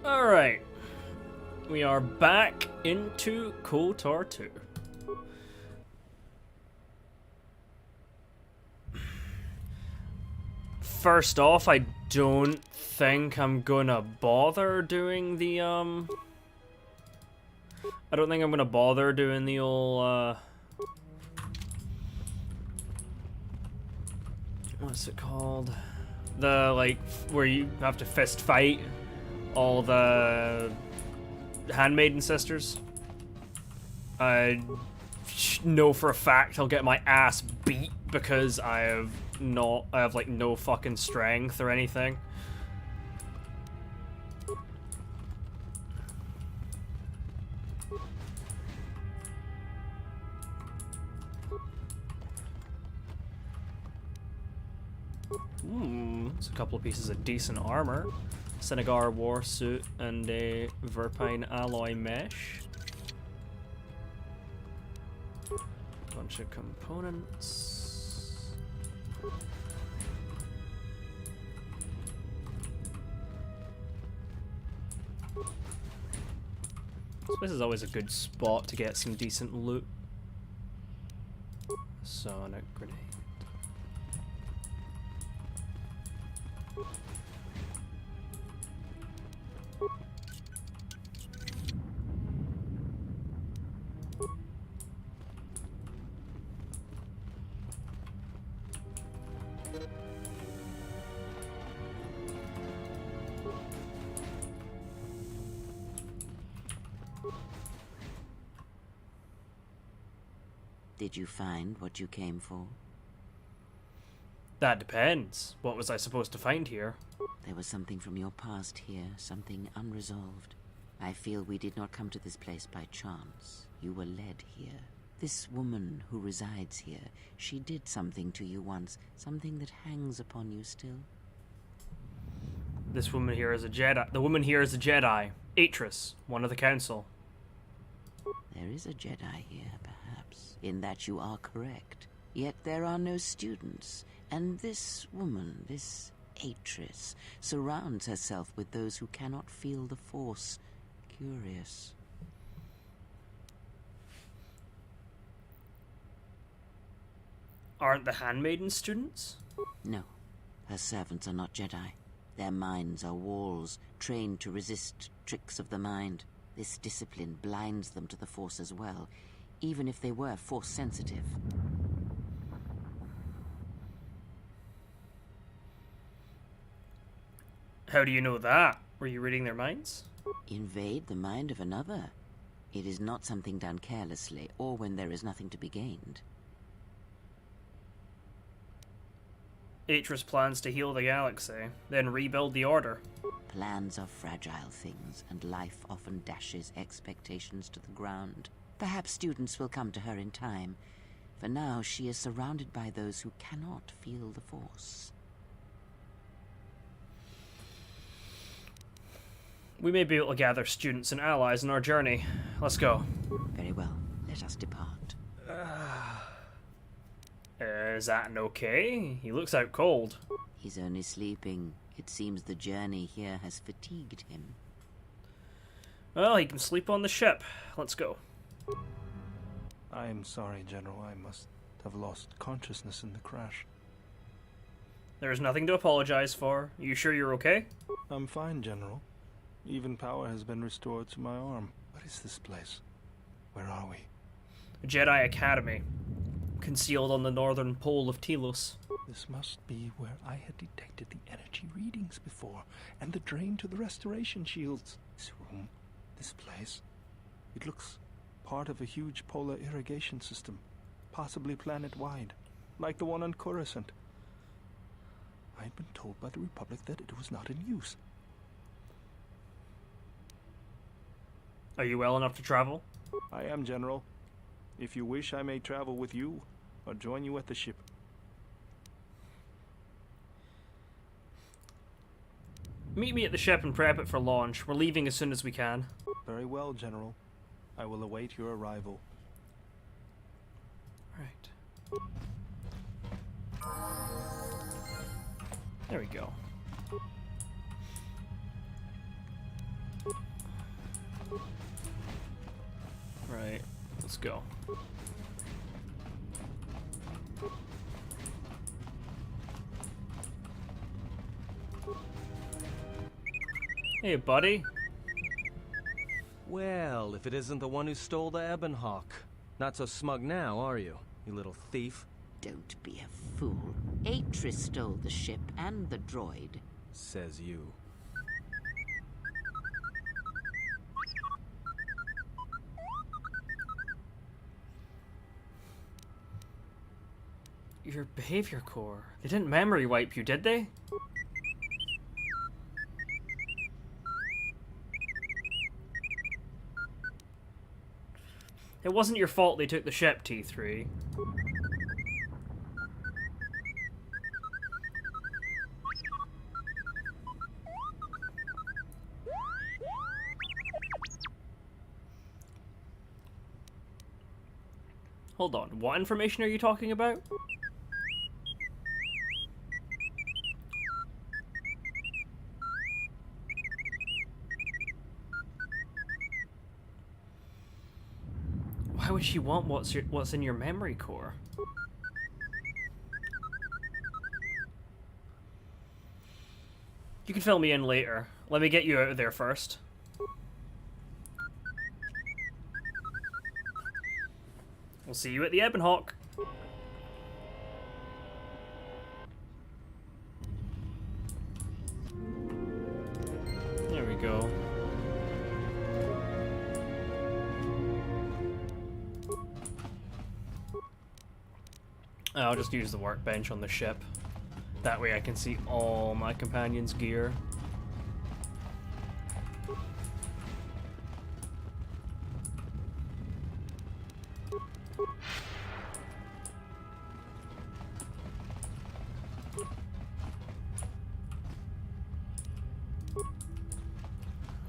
Alright. We are back into Kotor 2. First off, I don't think I'm gonna bother doing the, I don't think I'm gonna bother doing the old, what's it called? The, like, where you have to fist fight all the handmaiden sisters. I know for a fact I'll get my ass beat because I have like no fucking strength or anything. It's a couple of pieces of decent armor. Senegar war suit and a Verpine alloy mesh. Bunch of components. This place is always a good spot to get some decent loot. Sonic grenade. Did you find what you came for? That depends. What was I supposed to find here? There was something from your past here, something unresolved. I feel we did not come to this place by chance. You were led here. This woman who resides here, she did something to you once, something that hangs upon you still. This woman here is a Jedi. The woman here is a Jedi. Atris, one of the Council. There is a Jedi here, perhaps, in that you are correct. Yet there are no students, and this woman, this Atris, surrounds herself with those who cannot feel the Force. Curious. Aren't the handmaiden students? No, her servants are not Jedi. Their minds are walls, trained to resist tricks of the mind. This discipline blinds them to the Force as well, even if they were Force sensitive. How do you know that? Were you reading their minds? Invade the mind of another. It is not something done carelessly, or when there is nothing to be gained. Atris plans to heal the galaxy, then rebuild the Order. Plans are fragile things, and life often dashes expectations to the ground. Perhaps students will come to her in time. For now, she is surrounded by those who cannot feel the Force. We may be able to gather students and allies in our journey. Let's go. Very well. Let us depart. Is that an okay? He looks out cold. He's only sleeping. It seems the journey here has fatigued him. Well, he can sleep on the ship. Let's go. I am sorry, General. I must have lost consciousness in the crash. There's nothing to apologize for. You sure you're okay? I'm fine, General. Even power has been restored to my arm. What is this place? Where are we? Jedi Academy. Concealed on the northern pole of Telos. This must be where I had detected the energy readings before, and the drain to the restoration shields. This room, this place, it looks part of a huge polar irrigation system, possibly planet-wide, like the one on Coruscant. I had been told by the Republic that it was not in use. Are you well enough to travel? I am, General. If you wish, I may travel with you, or join you at the ship. Meet me at the ship and prep it for launch. We're leaving as soon as we can. Very well, General. I will await your arrival. Right. There we go. Let's go. Hey, buddy. Well, if it isn't the one who stole the Ebon Hawk. Not so smug now, are you, you little thief? Don't be a fool. Atris stole the ship and the droid. Says you. Your behavior core. They didn't memory wipe you, did they? It wasn't your fault they took the ship, T3. Hold on, what information are you talking about? Why would she want what's in your memory core? You can fill me in later. Let me get you out of there first. We'll see you at the Ebon Hawk. There we go. I'll just use the workbench on the ship. That way I can see all my companions' gear.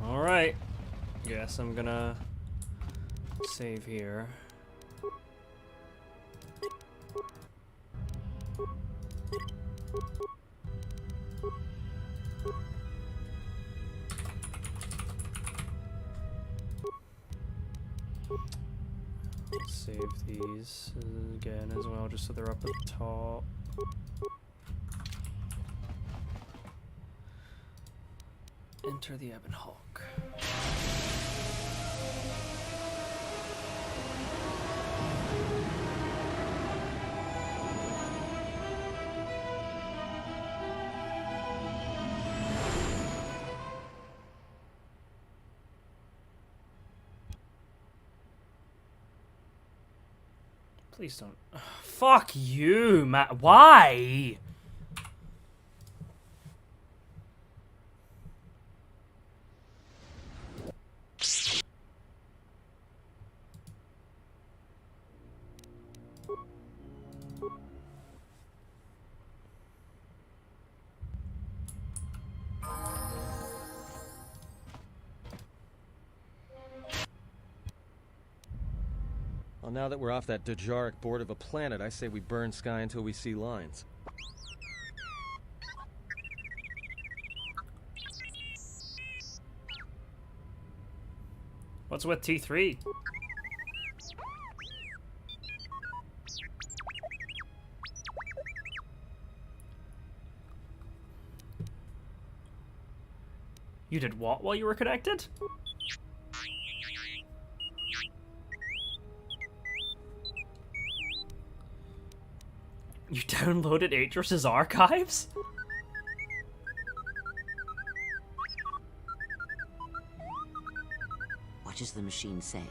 Alright. Guess I'm gonna save here. Save these again as well, just so they're up at the top. Enter the Ebon Hawk. Please don't. Ugh, fuck you, Matt. Why? Well, now that we're off that Dejaric board of a planet, I say we burn sky until we see lines. What's with T3? You did what while you were connected? You downloaded Atris's archives? What is the machine saying?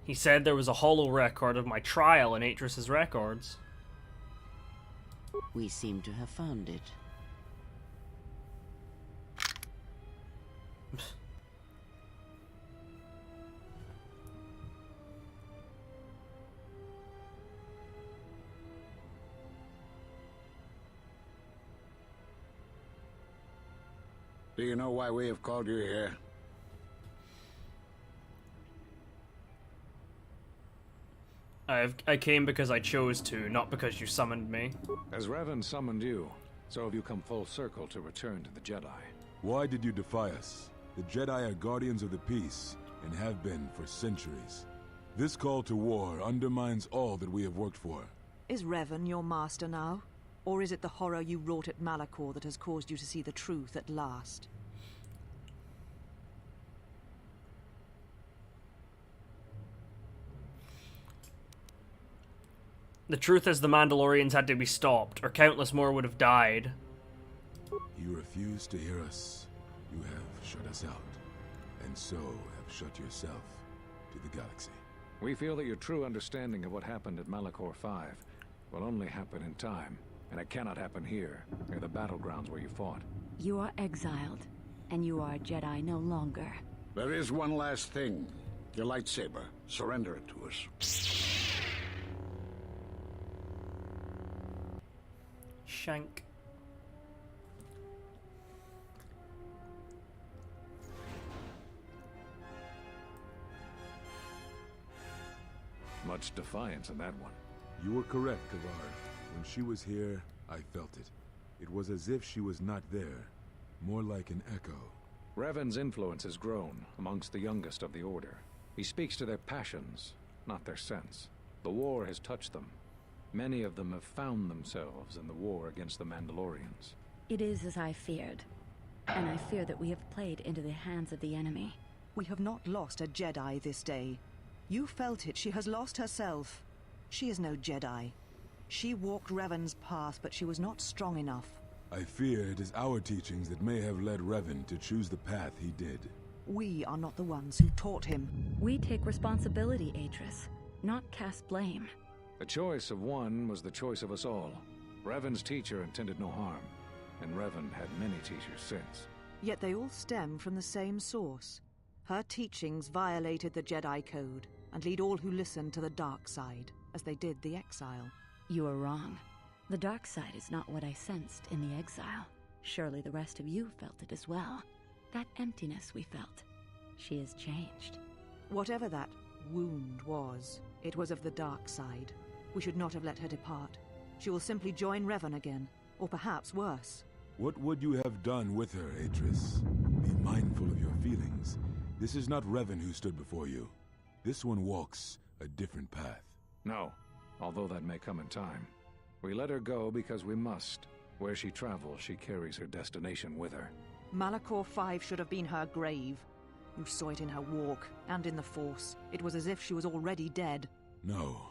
He said there was a holo record of my trial in Atris's records. We seem to have found it. Do you know why we have called you here? I came because I chose to, not because you summoned me. As Revan summoned you, So have you come full circle to return to the Jedi? Why did you defy us? The Jedi are guardians of the peace, and have been for centuries. This call to war undermines all that we have worked for. Is Revan your master now? Or is it the horror you wrought at Malachor that has caused you to see the truth at last? The truth is the Mandalorians had to be stopped, or countless more would have died. You refuse to hear us. You have shut us out, and so have shut yourself to the galaxy. We feel that your true understanding of what happened at Malachor 5 will only happen in time, and it cannot happen here, near the battlegrounds where you fought. You are exiled, and you are a Jedi no longer. There is one last thing. Your lightsaber. Surrender it to us. Shank. Much defiance in that one. You were correct, Kavar. When she was here, I felt it. It was as if she was not there. More like an echo. Revan's influence has grown amongst the youngest of the Order. He speaks to their passions, not their sense. The war has touched them. Many of them have found themselves in the war against the Mandalorians. It is as I feared, and I fear that we have played into the hands of the enemy. We have not lost a Jedi this day. You felt it. She has lost herself. She is no Jedi. She walked Revan's path, but she was not strong enough. I fear it is our teachings that may have led Revan to choose the path he did. We are not the ones who taught him. We take responsibility, Atris, not cast blame. The choice of one was the choice of us all. Revan's teacher intended no harm, and Revan had many teachers since. Yet they all stem from the same source. Her teachings violated the Jedi Code, and lead all who listen to the dark side, as they did the exile. You are wrong. The dark side is not what I sensed in the exile. Surely the rest of you felt it as well. That emptiness we felt. She has changed. Whatever that wound was, it was of the dark side. We should not have let her depart. She will simply join Revan again, or perhaps worse. What would you have done with her, Atris? Be mindful of your feelings. This is not Revan who stood before you. This one walks a different path. No, although that may come in time. We let her go because we must. Where she travels, she carries her destination with her. Malachor 5 should have been her grave. You saw it in her walk, and in the Force. It was as if she was already dead. No,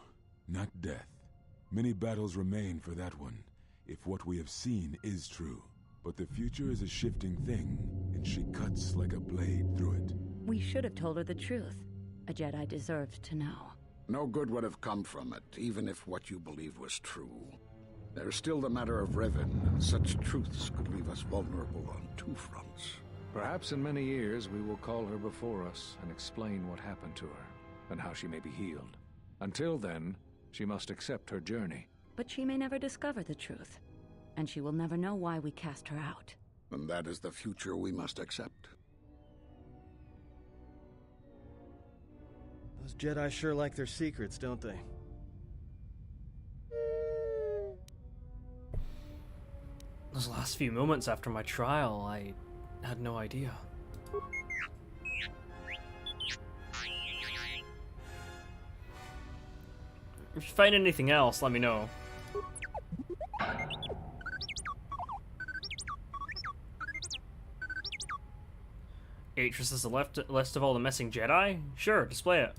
not death. Many battles remain for that one, if what we have seen is true. But the future is a shifting thing, and she cuts like a blade through it. We should have told her the truth. A Jedi deserved to know. No good would have come from it, even if what you believed was true. There is still the matter of Revan, and such truths could leave us vulnerable on two fronts. Perhaps in many years we will call her before us and explain what happened to her, and how she may be healed. Until then, she must accept her journey. But she may never discover the truth, and she will never know why we cast her out. And that is the future we must accept. Those Jedi sure like their secrets, don't they? Those last few moments after my trial, I had no idea. If you find anything else, let me know. Atris is the list of all the missing Jedi? Sure, display it.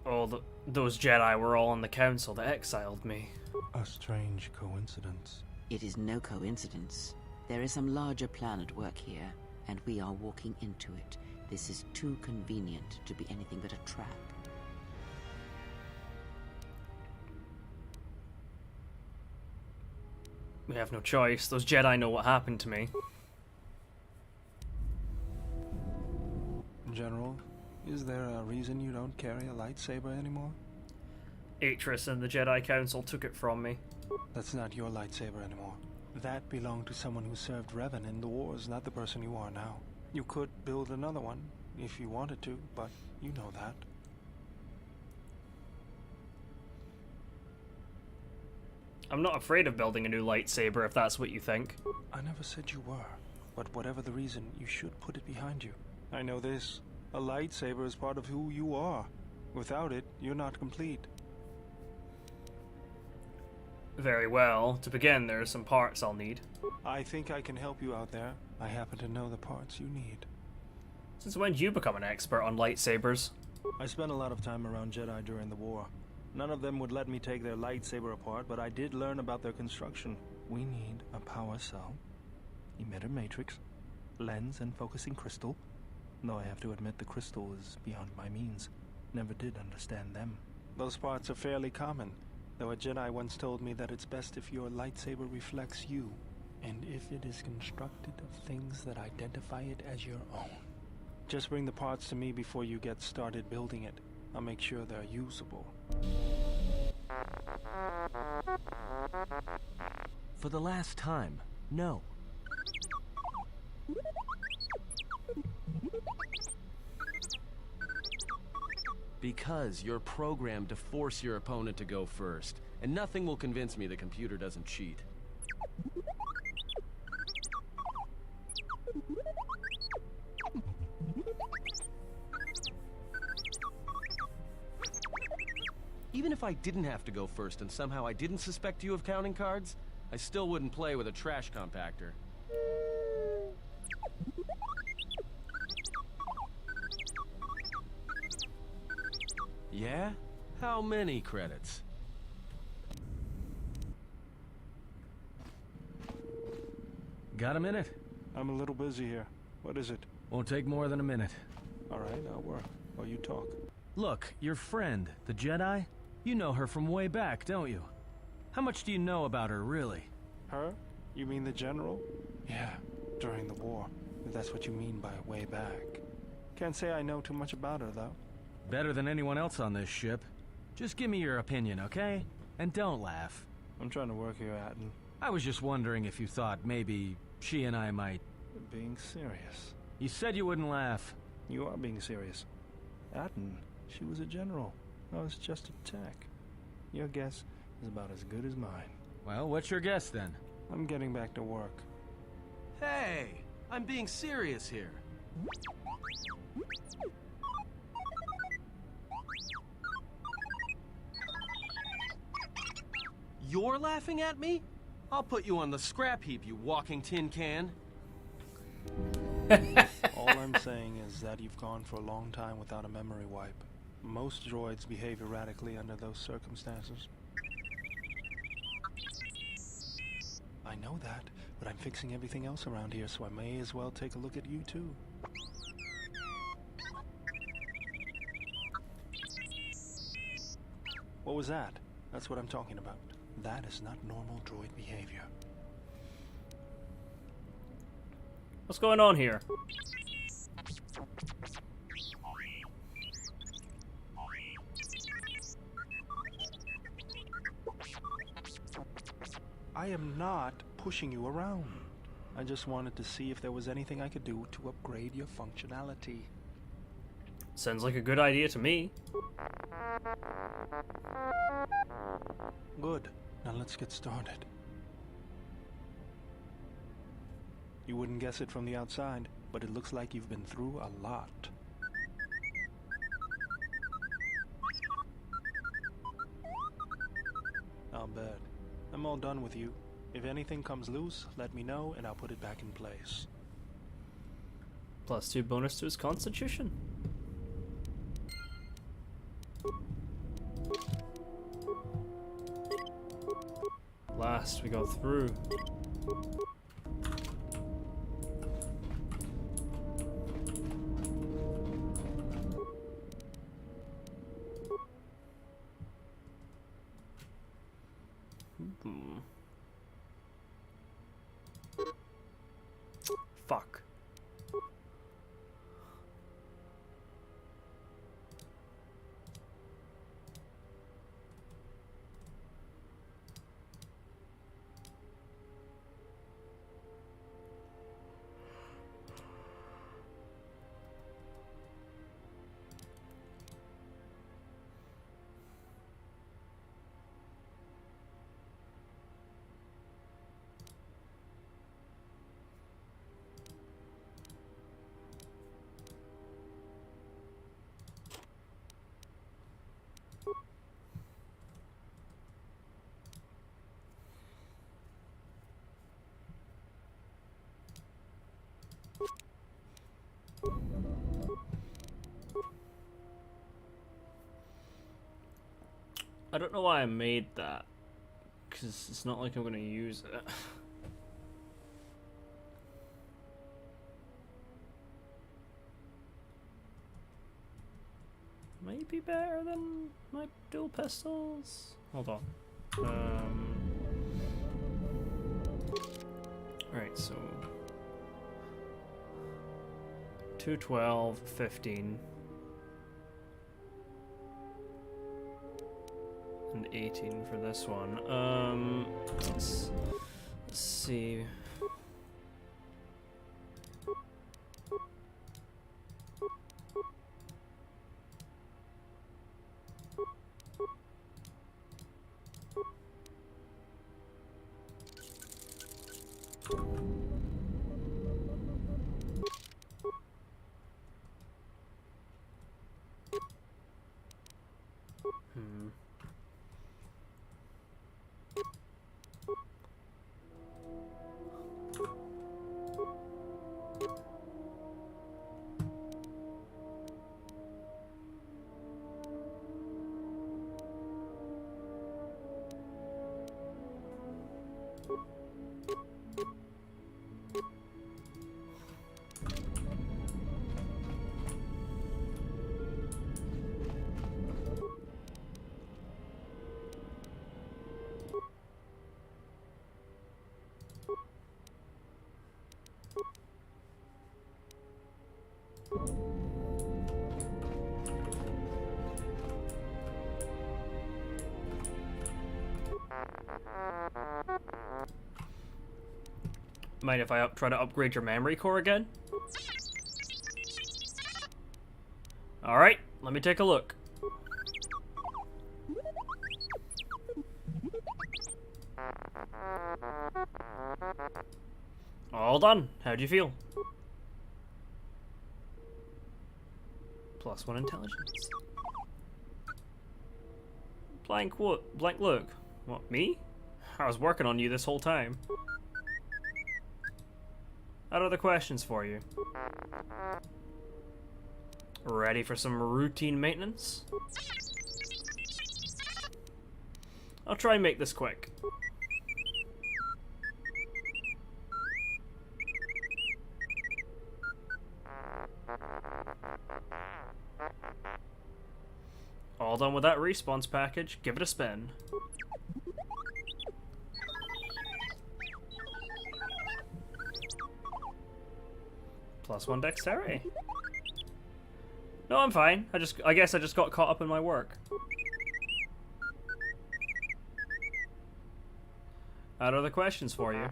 Oh, those Jedi were all on the council that exiled me. A strange coincidence. It is no coincidence. There is some larger plan at work here, and we are walking into it. This is too convenient to be anything but a trap. We have no choice. Those Jedi know what happened to me. General, Is there a reason you don't carry a lightsaber anymore? Atris and the Jedi Council took it from me. That's not your lightsaber anymore. That belonged to someone who served Revan in the wars, not the person you are now. You could build another one, if you wanted to, but you know that. I'm not afraid of building a new lightsaber if that's what you think. I never said you were, but whatever the reason, you should put it behind you. I know this. A lightsaber is part of who you are. Without it, you're not complete. Very well. To begin, there are some parts I'll need. I think I can help you out there. I happen to know the parts you need. Since when did you become an expert on lightsabers? I spent a lot of time around Jedi during the war. None of them would let me take their lightsaber apart, but I did learn about their construction. We need a power cell, emitter matrix, lens and focusing crystal. Though I have to admit the crystal is beyond my means. Never did understand them. Those parts are fairly common, though a Jedi once told me that it's best if your lightsaber reflects you, and if it is constructed of things that identify it as your own. Just bring the parts to me before you get started building it. I'll make sure they're usable. For the last time, no. Because you're programmed to force your opponent to go first, and nothing will convince me the computer doesn't cheat. Even if I didn't have to go first and somehow I didn't suspect you of counting cards, I still wouldn't play with a trash compactor. Yeah? How many credits? Got a minute? I'm a little busy here. What is it? Won't take more than a minute. All right, I'll work while you talk. Look, your friend, the Jedi, you know her from way back, don't you? How much do you know about her, really? Her? You mean the general? Yeah, during the war. If that's what you mean by way back. Can't say I know too much about her, though. Better than anyone else on this ship. Just give me your opinion, okay? And don't laugh. I'm trying to work here, Atten. I was just wondering if you thought maybe she and I might... Being serious. You said you wouldn't laugh. You are being serious. Atten, she was a general. I was just a tech. Your guess is about as good as mine. Well, what's your guess then? I'm getting back to work. Hey! I'm being serious here. You're laughing at me? I'll put you on the scrap heap, you walking tin can. All I'm saying is that you've gone for a long time without a memory wipe. Most droids behave erratically under those circumstances. I know that, but I'm fixing everything else around here, so I may as well take a look at you too. What was that? That's what I'm talking about. That is not normal droid behavior. What's going on here? I am not pushing you around. I just wanted to see if there was anything I could do to upgrade your functionality. Sounds like a good idea to me. Good. Now let's get started. You wouldn't guess it from the outside, but it looks like you've been through a lot. I'll bet. I'm all done with you. If anything comes loose, let me know and I'll put it back in place. +2 bonus to his constitution. Last we go through. Fuck. I don't know why I made that, because it's not like I'm going to use it. Might be better than my dual pistols. Hold on. Alright, so 212, 15, and 18 for this one. Let's see. Mind if I try to upgrade your memory core again? Alright, let me take a look. All done. How do you feel? +1 intelligence. Blank what? Blank look. What, me? I was working on you this whole time. I have other questions for you. Ready for some routine maintenance? I'll try and make this quick. All done with that response package. Give it a spin. +1 dexterity. No, I'm fine. I guess I just got caught up in my work. I have other questions for you.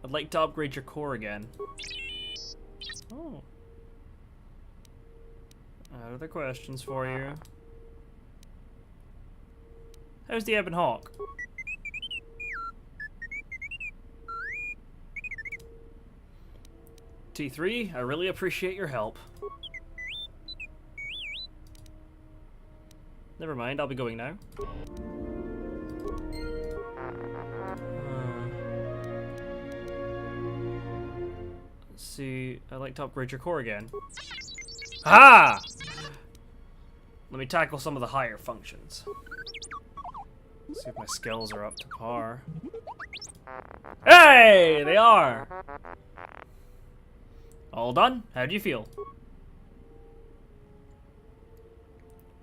I'd like to upgrade your core again. Oh. I have other questions for you. How's the Ebon Hawk? T3, I really appreciate your help. Never mind, I'll be going now. Let's see, I'd like to upgrade your core again. Ah! Let me tackle some of the higher functions. See if my skills are up to par. Hey! They are! All done? How do you feel?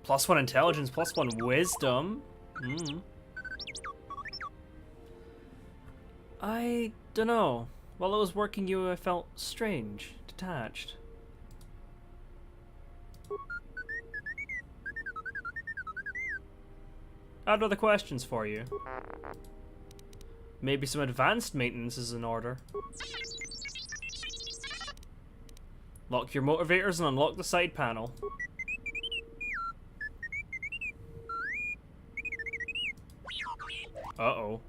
+1 intelligence, +1 wisdom. I don't know. While I was working you, I felt strange, detached. I have other questions for you. Maybe some advanced maintenance is in order. Lock your motivators and unlock the side panel. Uh-oh.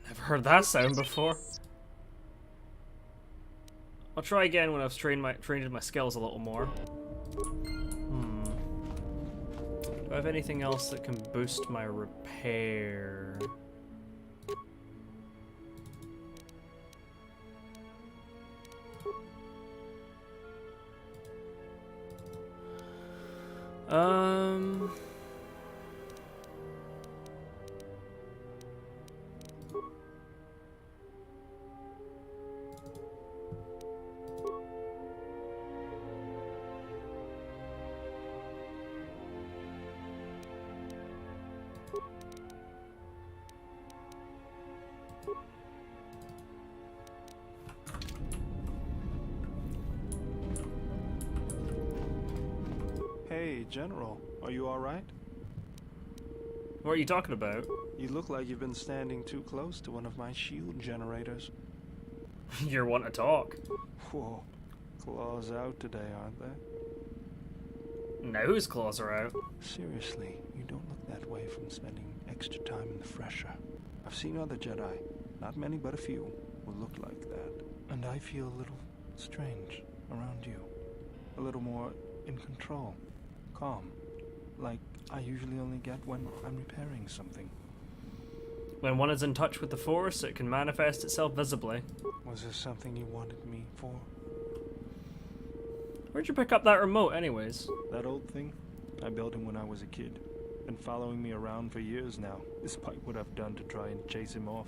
Never heard that sound before. I'll try again when I've trained my skills a little more. Do I have anything else that can boost my repair? Hey, General, are you alright? What are you talking about? You look like you've been standing too close to one of my shield generators. You're one to talk. Whoa, claws out today, aren't they? Now whose claws are out? Seriously, you don't look that way from spending extra time in the fresher. I've seen other Jedi, not many but a few, who look like that. And I feel a little strange around you. A little more in control, calm, like I usually only get when I'm repairing something. When one is in touch with the Force, it can manifest itself visibly. Was there something you wanted me for? Where'd you pick up that remote, anyways? That old thing? I built him when I was a kid. Been following me around for years now, despite what I've done to try and chase him off.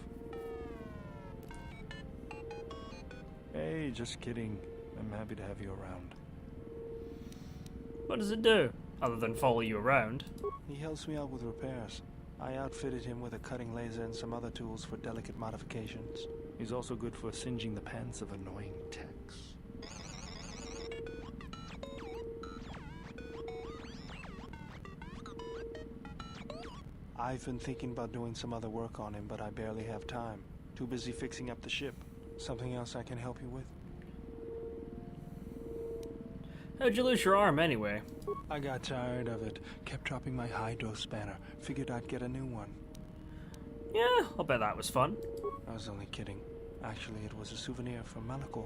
Hey, just kidding. I'm happy to have you around. What does it do, other than follow you around? He helps me out with repairs. I outfitted him with a cutting laser and some other tools for delicate modifications. He's also good for singeing the pants of annoying techs. I've been thinking about doing some other work on him, but I barely have time. Too busy fixing up the ship. Something else I can help you with? How'd you lose your arm, anyway? I got tired of it. Kept dropping my hydro spanner. Figured I'd get a new one. Yeah, I'll bet that was fun. I was only kidding. Actually, it was a souvenir from Malachor.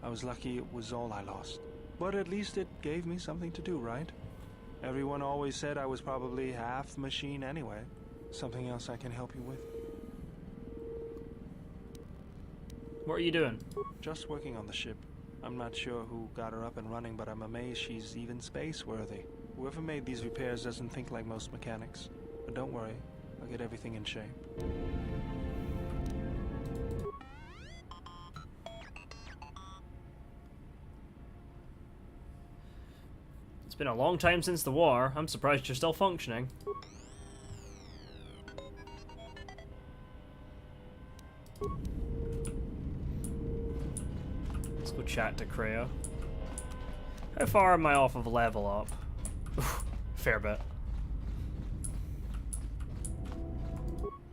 I was lucky it was all I lost. But at least it gave me something to do, right? Everyone always said I was probably half machine anyway. Something else I can help you with? What are you doing? Just working on the ship. I'm not sure who got her up and running, but I'm amazed she's even space-worthy. Whoever made these repairs doesn't think like most mechanics. But don't worry, I'll get everything in shape. It's been a long time since the war. I'm surprised you're still functioning. Let's go chat to Kreia. How far am I off of level up? Fair bit.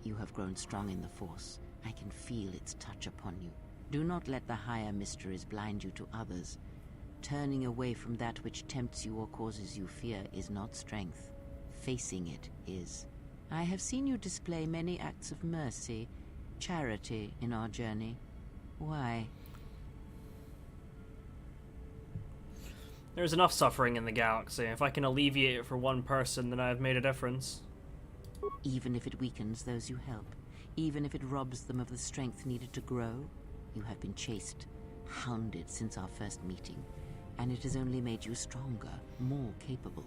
You have grown strong in the Force. I can feel its touch upon you. Do not let the higher mysteries blind you to others. Turning away from that which tempts you or causes you fear is not strength. Facing it is. I have seen you display many acts of mercy, charity in our journey. Why? There's enough suffering in the galaxy. If I can alleviate it for one person, then I've made a difference. Even if it weakens those you help, even if it robs them of the strength needed to grow, you have been chased, hounded since our first meeting, and it has only made you stronger, more capable.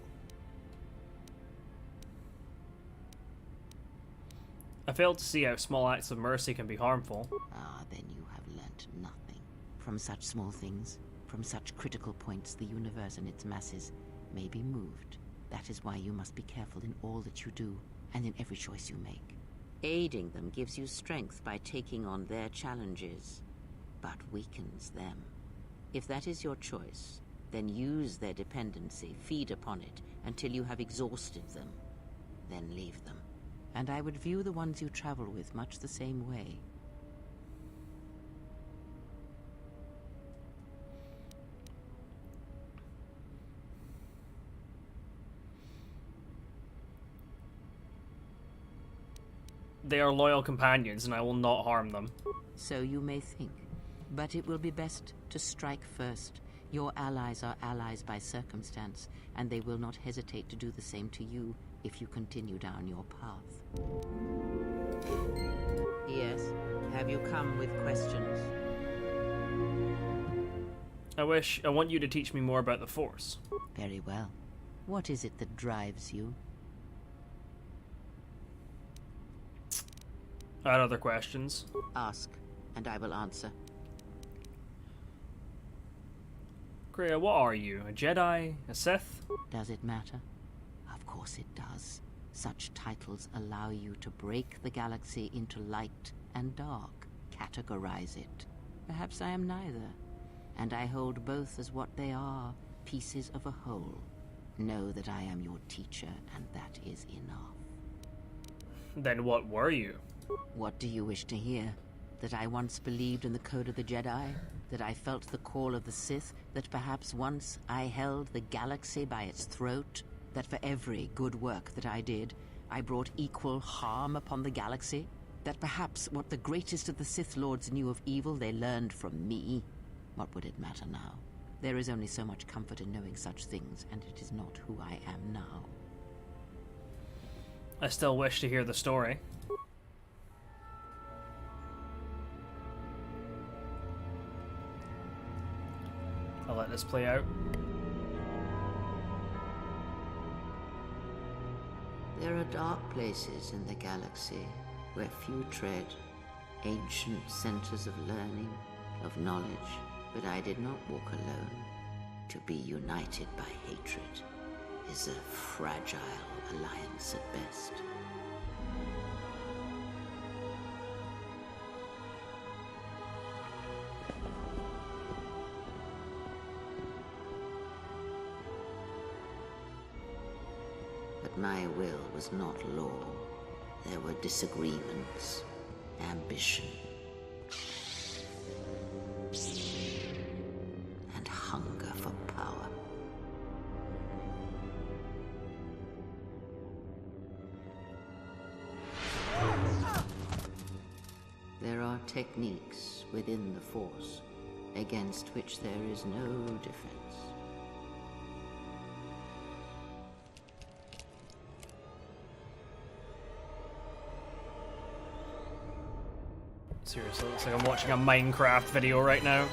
I fail to see how small acts of mercy can be harmful. Ah, then you have learnt nothing. From such small things, from such critical points, the universe and its masses may be moved. That is why you must be careful in all that you do, and in every choice you make. Aiding them gives you strength by taking on their challenges, but weakens them. If that is your choice, then use their dependency, feed upon it, until you have exhausted them. Then leave them. And I would view the ones you travel with much the same way. They are loyal companions, and I will not harm them. So you may think, but it will be best to strike first. Your allies are allies by circumstance, and they will not hesitate to do the same to you if you continue down your path. Yes, have you come with questions? I want you to teach me more about the Force. Very well. What is it that drives you? I had other questions. Ask, and I will answer. Kreia, what are you? A Jedi? A Sith? Does it matter? Of course it does. Such titles allow you to break the galaxy into light and dark, categorize it. Perhaps I am neither, and I hold both as what they are, pieces of a whole. Know that I am your teacher, and that is enough. Then what were you? What do you wish to hear? That I once believed in the code of the Jedi? That I felt the call of the Sith? That perhaps once I held the galaxy by its throat? That for every good work that I did, I brought equal harm upon the galaxy? That perhaps what the greatest of the Sith Lords knew of evil they learned from me? What would it matter now? There is only so much comfort in knowing such things, and it is not who I am now. I still wish to hear the story. I'll let this play out. There are dark places in the galaxy where few tread, ancient centers of learning, of knowledge, but I did not walk alone. To be united by hatred is a fragile alliance at best. But my will was not law. There were disagreements, ambition, and hunger for power. There are techniques within the Force against which there is no defense. Seriously, it looks like I'm watching a Minecraft video right now.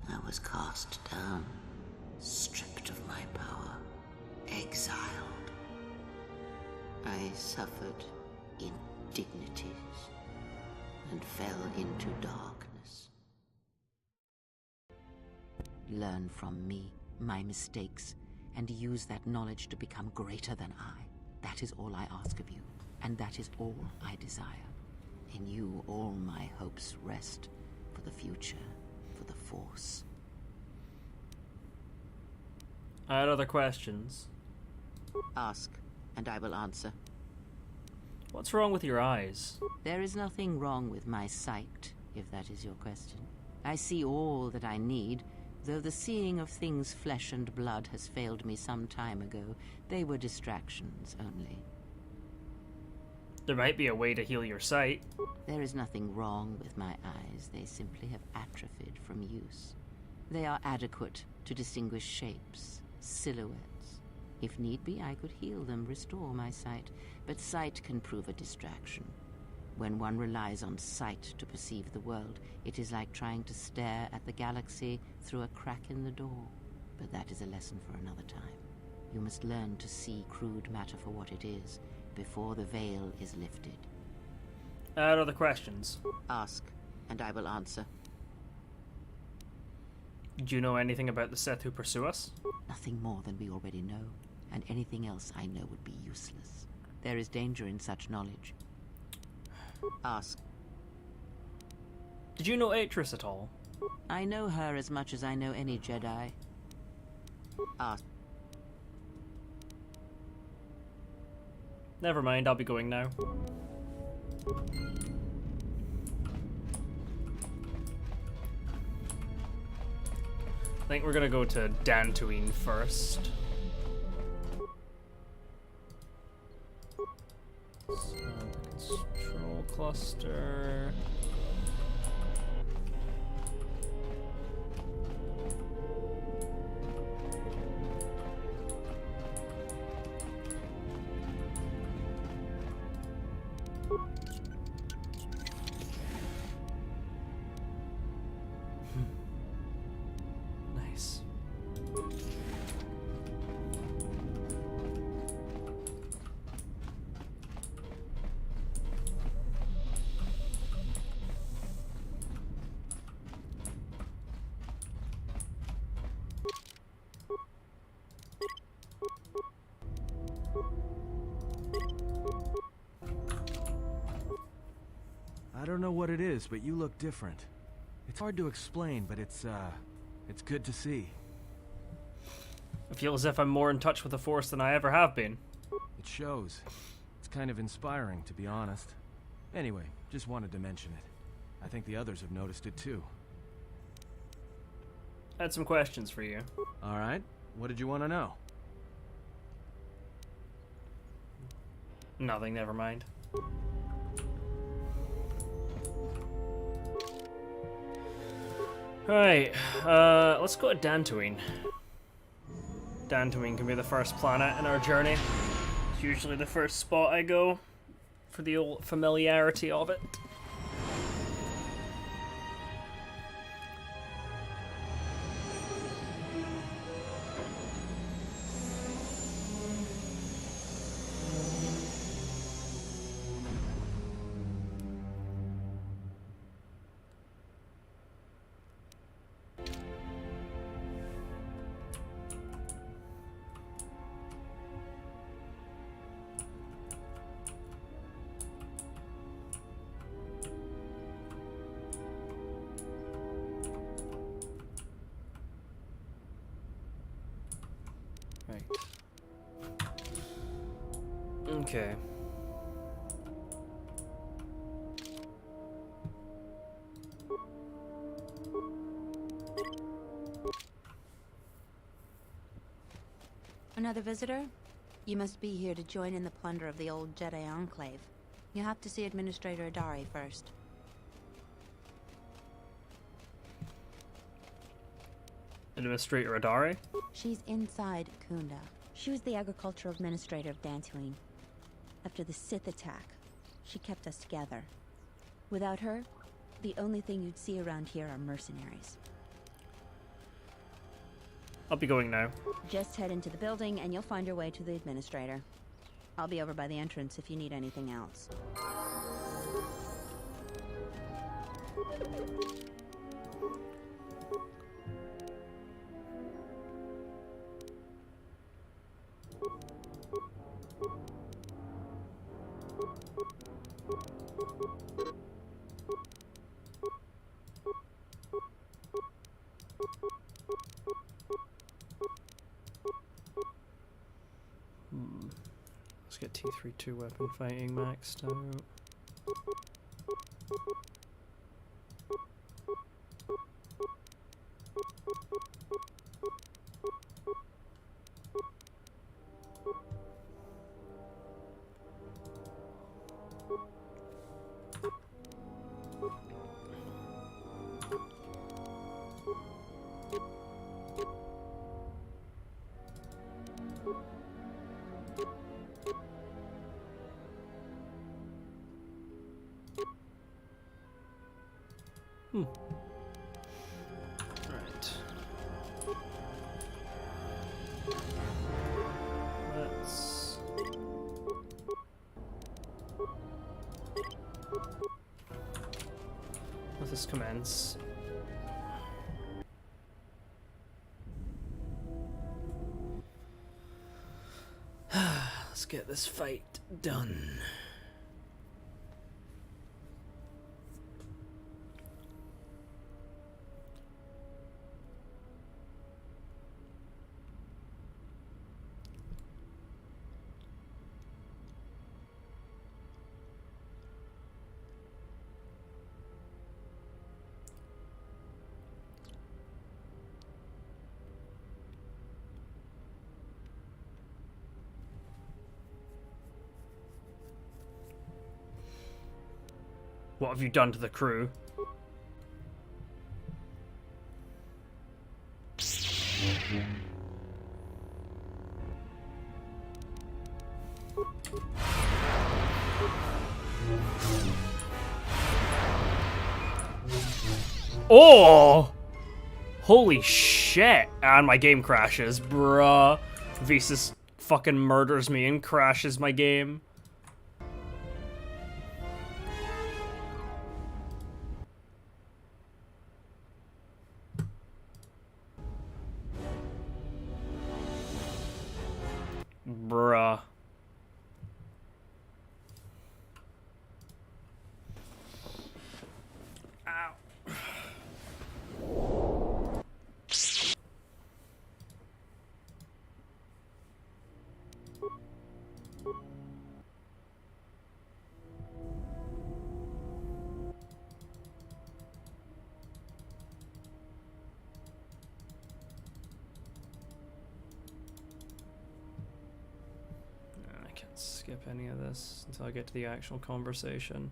I was cast down, stripped of my power, exiled. I suffered indignities and fell into darkness. Learn from me, my mistakes, and use that knowledge to become greater than I. That is all I ask of you, and that is all I desire. In you all my hopes rest, for the future, for the Force. I had other questions. Ask, and I will answer. What's wrong with your eyes? There is nothing wrong with my sight, if that is your question. I see all that I need. Though the seeing of things flesh and blood has failed me some time ago, they were distractions only. There might be a way to heal your sight. There is nothing wrong with my eyes. They simply have atrophied from use. They are adequate to distinguish shapes, silhouettes. If need be, I could heal them, restore my sight. But sight can prove a distraction. When one relies on sight to perceive the world, it is like trying to stare at the galaxy through a crack in the door. But that is a lesson for another time. You must learn to see crude matter for what it is, before the veil is lifted. I had other questions. Ask, and I will answer. Do you know anything about the Sith who pursue us? Nothing more than we already know, and anything else I know would be useless. There is danger in such knowledge. Ask. Did you know Atris at all? I know her as much as I know any Jedi. Ask. Never mind, I'll be going now. I think we're gonna go to Dantooine first. So, control cluster. Nice. I don't know what it is, but you look different. It's hard to explain, but it's good to see. I feel as if I'm more in touch with the Force than I ever have been. It shows. It's kind of inspiring, to be honest. Anyway, just wanted to mention it. I think the others have noticed it too. I had some questions for you. Alright, what did you want to know? Nothing, never mind. Alright, let's go to Dantooine. Dantooine can be the first planet in our journey. It's usually the first spot I go for the old familiarity of it. Right. Okay. Another visitor? You must be here to join in the plunder of the old Jedi Enclave. You have to see Administrator Adari first. Administrator Adari? She's inside Kunda. She was the agricultural administrator of Dantooine. After the Sith attack, she kept us together. Without her, the only thing you'd see around here are mercenaries. I'll be going now. Just head into the building and you'll find your way to the administrator. I'll be over by the entrance if you need anything else. Let's get T32 weapon fighting maxed out. Right. Let's... Let this commence. Let's get this fight done. What have you done to the crew? Oh! Holy shit! And my game crashes, bruh. Visas fucking murders me and crashes my game. Bruh. skip any of this until I get to the actual conversation.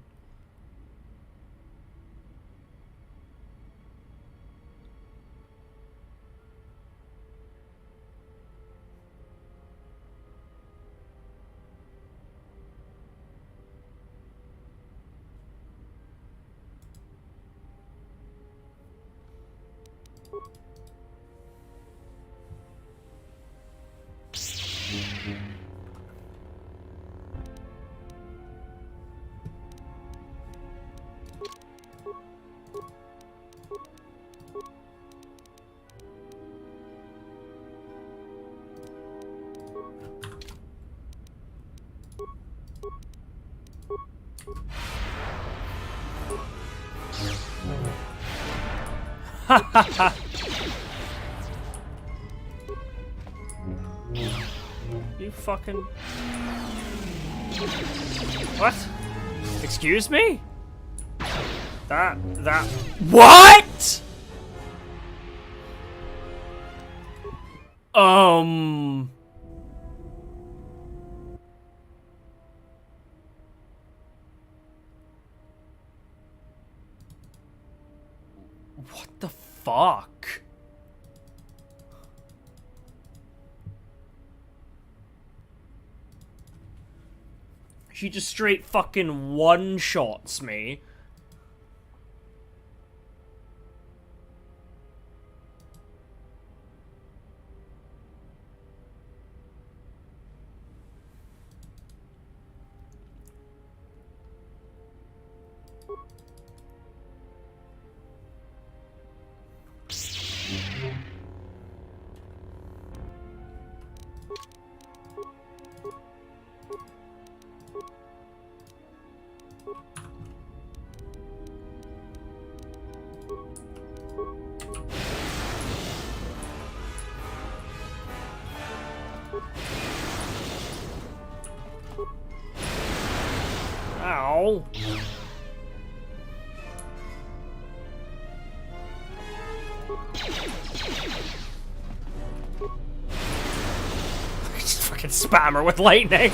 You fucking... What? Excuse me? That... What?! What the fuck? She just straight fucking one-shots me. Ow. Just fucking spam her with lightning.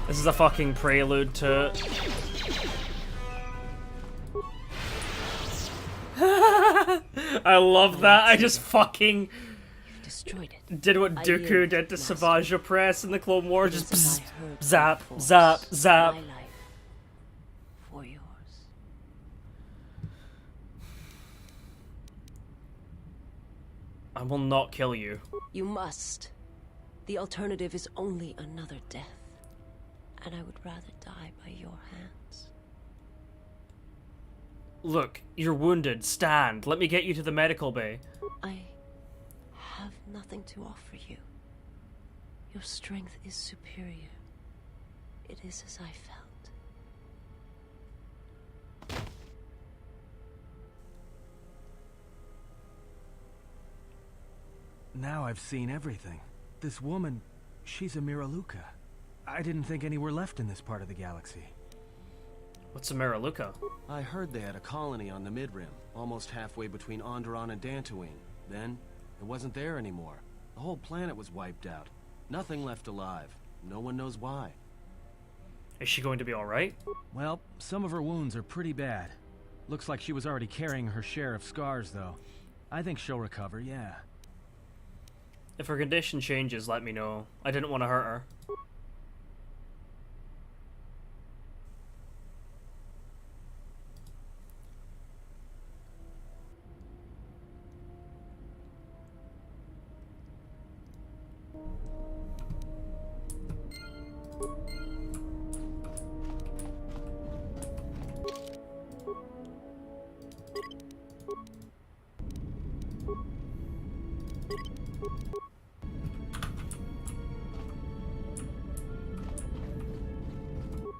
This is a fucking prelude to... I love that. I just fucking... Destroyed it. Did what Dooku did to Savage Press in the Clone Wars, just bzz, zap, zap, zap. My life for yours. I will not kill you. You must. The alternative is only another death. And I would rather die by your hands. Look, you're wounded. Stand. Let me get you to the medical bay. I have nothing to offer you. Your strength is superior. It is as I felt. Now I've seen everything. This woman, she's a Miraluka. I didn't think any were left in this part of the galaxy. What's a Miraluka? I heard they had a colony on the Mid-Rim, almost halfway between Onderon and Dantooine. Then, it wasn't there anymore. The whole planet was wiped out. Nothing left alive. No one knows why. Is she going to be alright? Well, some of her wounds are pretty bad. Looks like she was already carrying her share of scars, though. I think she'll recover, yeah. If her condition changes, let me know. I didn't want to hurt her.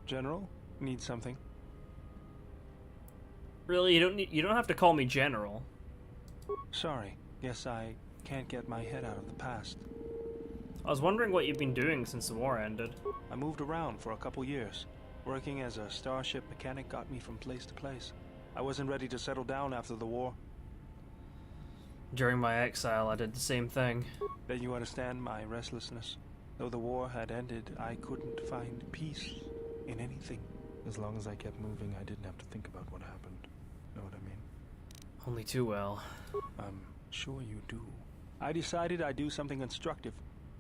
General, need something? Really, you don't have to call me General. Sorry, guess I can't get my head out of the past. I was wondering what you've been doing since the war ended. I moved around for a couple years. Working as a starship mechanic got me from place to place. I wasn't ready to settle down after the war. During my exile, I did the same thing. Then you understand my restlessness. Though the war had ended, I couldn't find peace in anything. As long as I kept moving, I didn't have to think about what happened. Know what I mean? Only too well. I'm sure you do. I decided I'd do something constructive.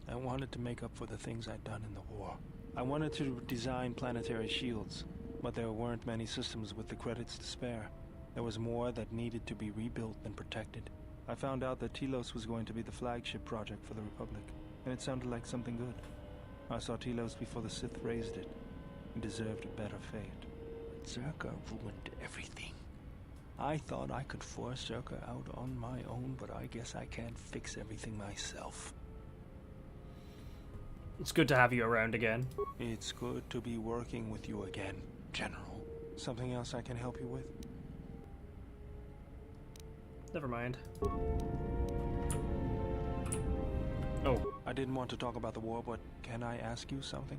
I wanted to make up for the things I'd done in the war. I wanted to design planetary shields, but there weren't many systems with the credits to spare. There was more that needed to be rebuilt and protected. I found out that Telos was going to be the flagship project for the Republic, and it sounded like something good. I saw Telos before the Sith raised it. It deserved a better fate. But Zerka ruined everything. I thought I could force Zerka out on my own, but I guess I can't fix everything myself. It's good to have you around again. It's good to be working with you again, General. Something else I can help you with? Never mind. Oh. I didn't want to talk about the war, but can I ask you something?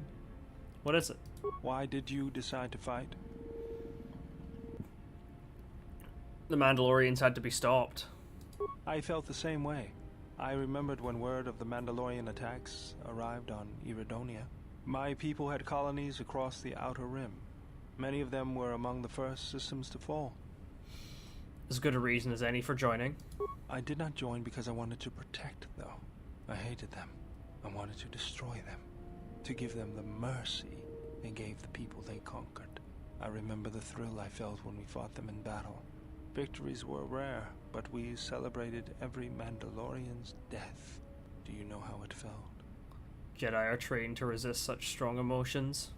What is it? Why did you decide to fight? The Mandalorians had to be stopped. I felt the same way. I remembered when word of the Mandalorian attacks arrived on Iridonia. My people had colonies across the Outer Rim. Many of them were among the first systems to fall. As good a reason as any for joining. I did not join because I wanted to protect, though. I hated them. I wanted to destroy them. To give them the mercy they gave the people they conquered. I remember the thrill I felt when we fought them in battle. Victories were rare, but we celebrated every Mandalorian's death. Do you know how it felt? Jedi are trained to resist such strong emotions.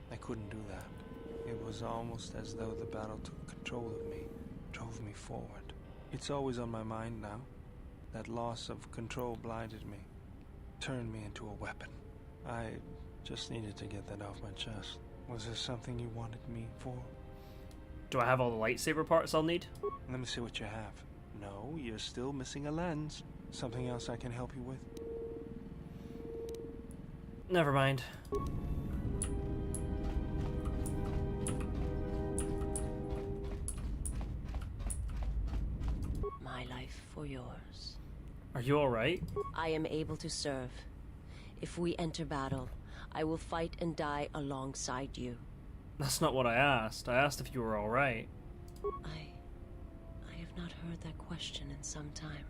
I couldn't do that. It was almost as though the battle took control of me, drove me forward. It's always on my mind now. That loss of control blinded me, turned me into a weapon. I just needed to get that off my chest. Was there something you wanted me for? Do I have all the lightsaber parts I'll need? Let me see what you have. No, you're still missing a lens. Something else I can help you with? Never mind. My life for yours. Are you alright? I am able to serve. If we enter battle, I will fight and die alongside you. That's not what I asked. I asked if you were alright. I have not heard that question in some time.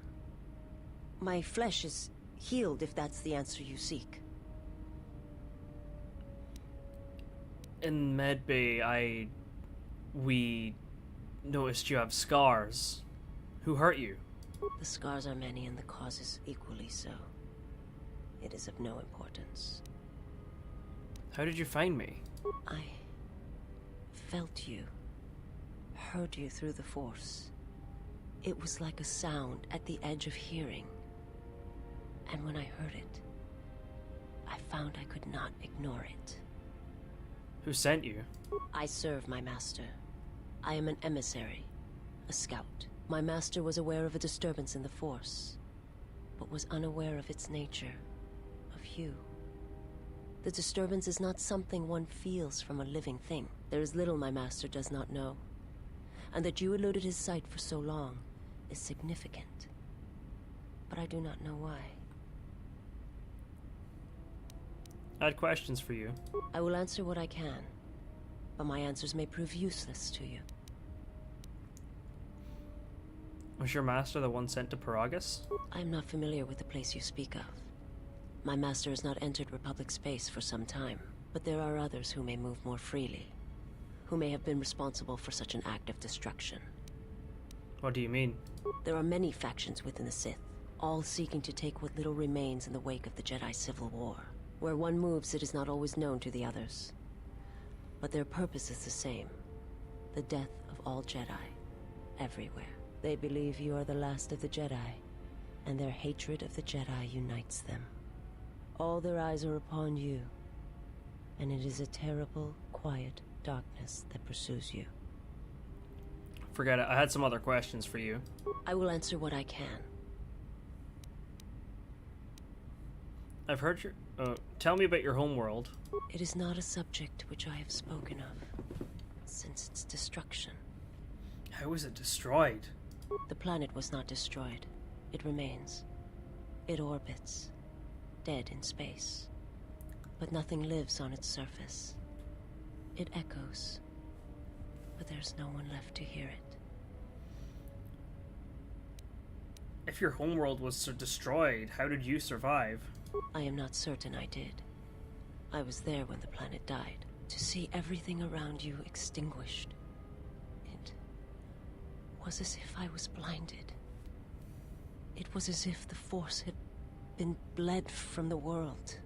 My flesh is healed, if that's the answer you seek. In Medbay, we noticed you have scars. Who hurt you? The scars are many and the causes equally so. It is of no importance. How did you find me? I felt you, heard you through the Force. It was like a sound at the edge of hearing. And when I heard it, I found I could not ignore it. Who sent you? I serve my master. I am an emissary, a scout. My master was aware of a disturbance in the Force, but was unaware of its nature, of you. The disturbance is not something one feels from a living thing. There is little my master does not know. And that you eluded his sight for so long is significant. But I do not know why. I had questions for you. I will answer what I can, but my answers may prove useless to you. Was your master the one sent to Paragus? I am not familiar with the place you speak of. My master has not entered Republic space for some time, but there are others who may move more freely, who may have been responsible for such an act of destruction. What do you mean? There are many factions within the Sith, all seeking to take what little remains in the wake of the Jedi Civil War. Where one moves, it is not always known to the others. But their purpose is the same. The death of all Jedi, everywhere. They believe you are the last of the Jedi, and their hatred of the Jedi unites them. All their eyes are upon you, and it is a terrible, quiet darkness that pursues you. Forget it. I had some other questions for you. I will answer what I can. I've heard your... tell me about your homeworld. It is not a subject which I have spoken of since its destruction. How was it destroyed? The planet was not destroyed. It remains. It orbits, dead in space. But nothing lives on its surface. It echoes, but there's no one left to hear it. If your homeworld was destroyed, how did you survive? I am not certain I did. I was there when the planet died. To see everything around you extinguished. It was as if I was blinded. It was as if the Force had been bled from the world.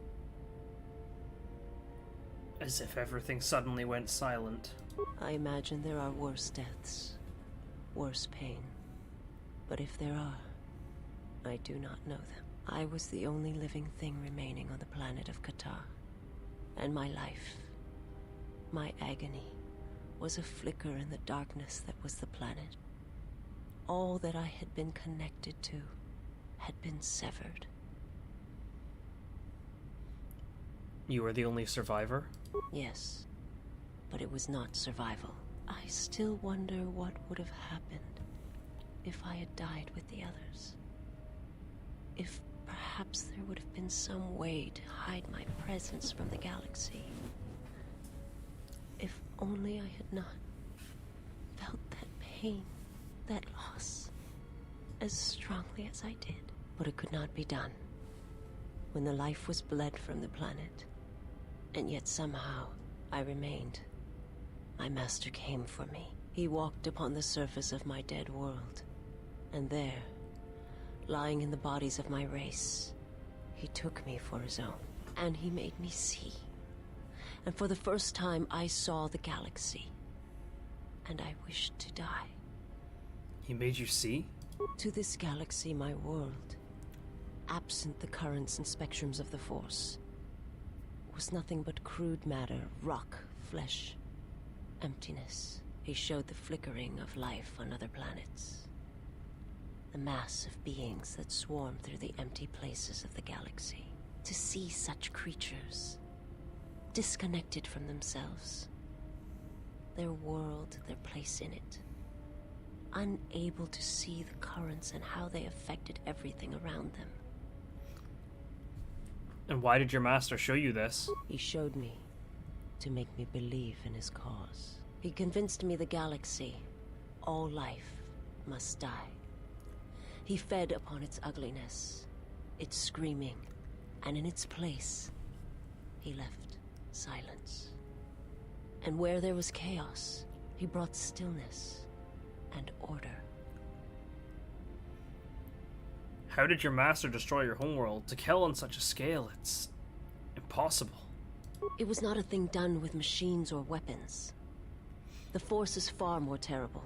As if everything suddenly went silent. I imagine there are worse deaths, worse pain. But if there are, I do not know them. I was the only living thing remaining on the planet of Kotor. And my life, my agony, was a flicker in the darkness that was the planet. All that I had been connected to had been severed. You were the only survivor? Yes, but it was not survival. I still wonder what would have happened if I had died with the others. If perhaps there would have been some way to hide my presence from the galaxy. If only I had not felt that pain, that loss, as strongly as I did. But it could not be done. When the life was bled from the planet, and yet somehow I remained. My master came for me. He walked upon the surface of my dead world, and there, lying in the bodies of my race, he took me for his own, and he made me see. And for the first time, I saw the galaxy, and I wished to die. He made you see? To this galaxy, my world, absent the currents and spectrums of the Force, was nothing but crude matter, rock, flesh, emptiness. He showed the flickering of life on other planets. The mass of beings that swarm through the empty places of the galaxy. To see such creatures, disconnected from themselves, their world, their place in it, unable to see the currents and how they affected everything around them. And why did your master show you this? He showed me to make me believe in his cause. He convinced me the galaxy, all life, must die. He fed upon its ugliness, its screaming, and in its place, he left silence. And where there was chaos, he brought stillness and order. How did your master destroy your homeworld? To kill on such a scale, it's impossible. It was not a thing done with machines or weapons. The Force is far more terrible,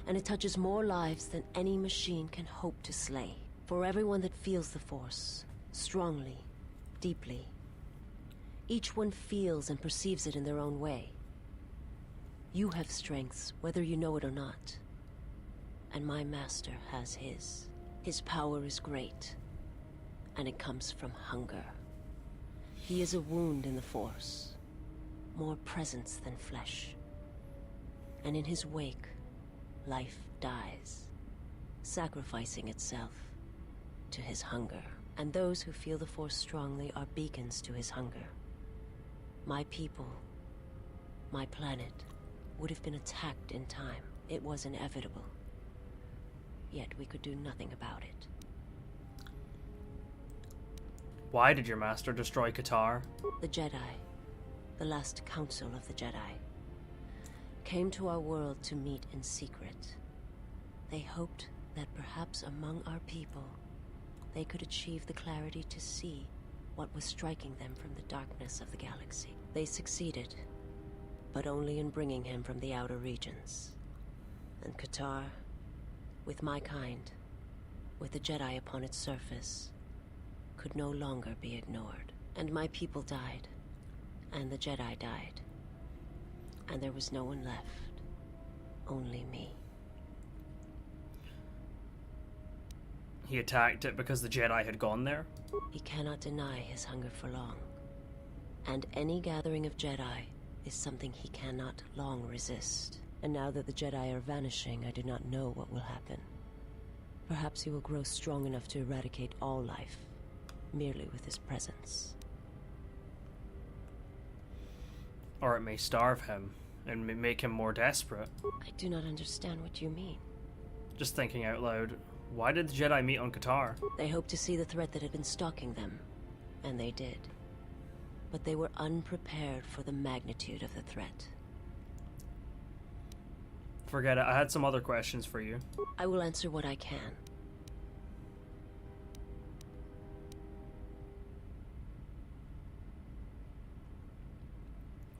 and it touches more lives than any machine can hope to slay. For everyone that feels the Force, strongly, deeply, each one feels and perceives it in their own way. You have strengths, whether you know it or not. And my master has his. His power is great, and it comes from hunger. He is a wound in the Force, more presence than flesh. And in his wake, life dies, sacrificing itself to his hunger. And those who feel the Force strongly are beacons to his hunger. My people, my planet, would have been attacked in time. It was inevitable. Yet we could do nothing about it. Why did your master destroy Kotor? The Jedi, the last council of the Jedi, came to our world to meet in secret. They hoped that perhaps among our people, they could achieve the clarity to see what was striking them from the darkness of the galaxy. They succeeded, but only in bringing him from the outer regions. And Kotor, with my kind, with the Jedi upon its surface, could no longer be ignored. And my people died, and the Jedi died. And there was no one left, only me. He attacked it because the Jedi had gone there? He cannot deny his hunger for long. And any gathering of Jedi is something he cannot long resist. And now that the Jedi are vanishing, I do not know what will happen. Perhaps he will grow strong enough to eradicate all life, merely with his presence. Or it may starve him and make him more desperate. I do not understand what you mean. Just thinking out loud, why did the Jedi meet on Kotor? They hoped to see the threat that had been stalking them, and they did. But they were unprepared for the magnitude of the threat. Forget it, I had some other questions for you. I will answer what I can.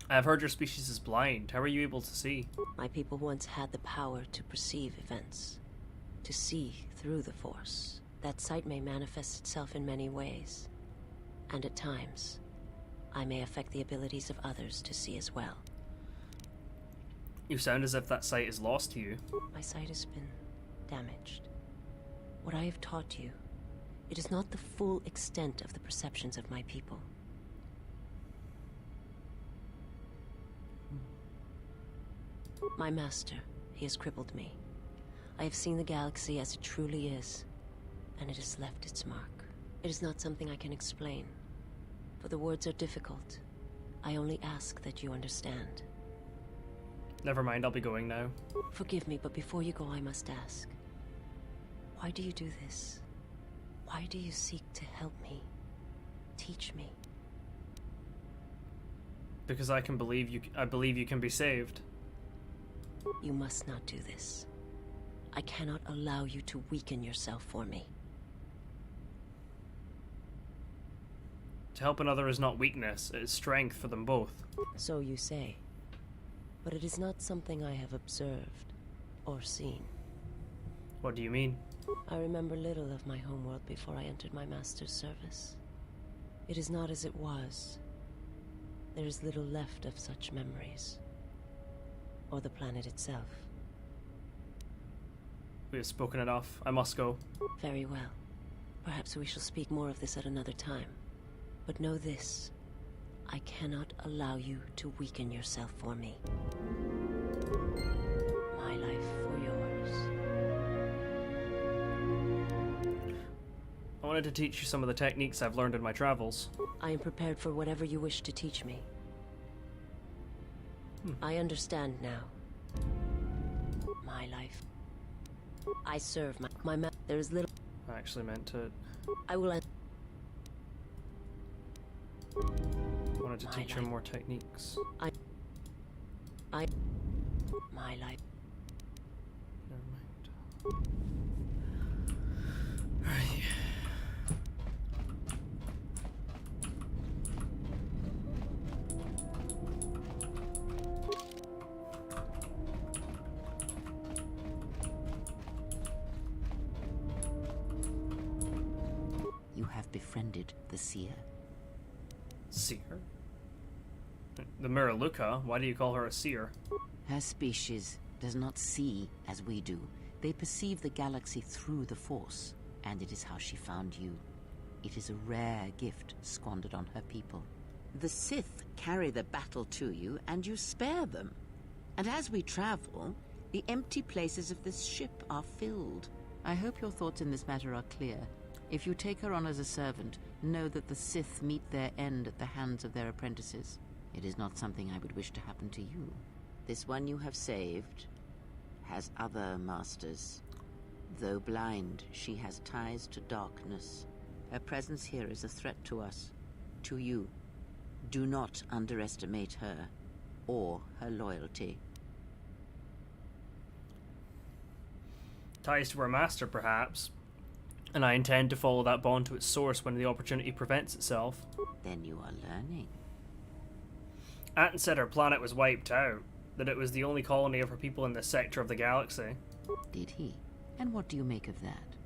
I've heard your species is blind. How are you able to see? My people once had the power to perceive events, to see through the Force. That sight may manifest itself in many ways, and at times, I may affect the abilities of others to see as well. You sound as if that sight is lost to you. My sight has been damaged. What I have taught you, it is not the full extent of the perceptions of my people. My master, he has crippled me. I have seen the galaxy as it truly is, and it has left its mark. It is not something I can explain, for the words are difficult. I only ask that you understand. Never mind, I'll be going now. Forgive me, but before you go, I must ask. Why do you do this? Why do you seek to help me? Teach me. Because I believe you can be saved. You must not do this. I cannot allow you to weaken yourself for me. To help another is not weakness, it is strength for them both. So you say. But it is not something I have observed or seen. What do you mean? I remember little of my homeworld before I entered my master's service. It is not as it was. There is little left of such memories. Or the planet itself. We have spoken enough. I must go. Very well. Perhaps we shall speak more of this at another time. But know this. I cannot allow you to weaken yourself for me. My life for yours. I wanted to teach you some of the techniques I've learned in my travels. I am prepared for whatever you wish to teach me. I understand now. My life. I serve my there is little. I actually meant to. I will. I wanted to teach her more techniques. My life. Never mind. Alright. You have befriended the seer. Seer? The Miraluka? Why do you call her a seer? Her species does not see as we do. They perceive the galaxy through the Force, and it is how she found you. It is a rare gift squandered on her people. The Sith carry the battle to you, and you spare them. And as we travel, the empty places of this ship are filled. I hope your thoughts in this matter are clear. If you take her on as a servant, know that the Sith meet their end at the hands of their apprentices. It is not something I would wish to happen to you. This one you have saved has other masters. Though blind, she has ties to darkness. Her presence here is a threat to us, to you. Do not underestimate her, or her loyalty. Ties to her master, perhaps. And I intend to follow that bond to its source when the opportunity presents itself. Then you are learning. Atten said her planet was wiped out, that it was the only colony of her people in this sector of the galaxy. Did he? And what do you make of that?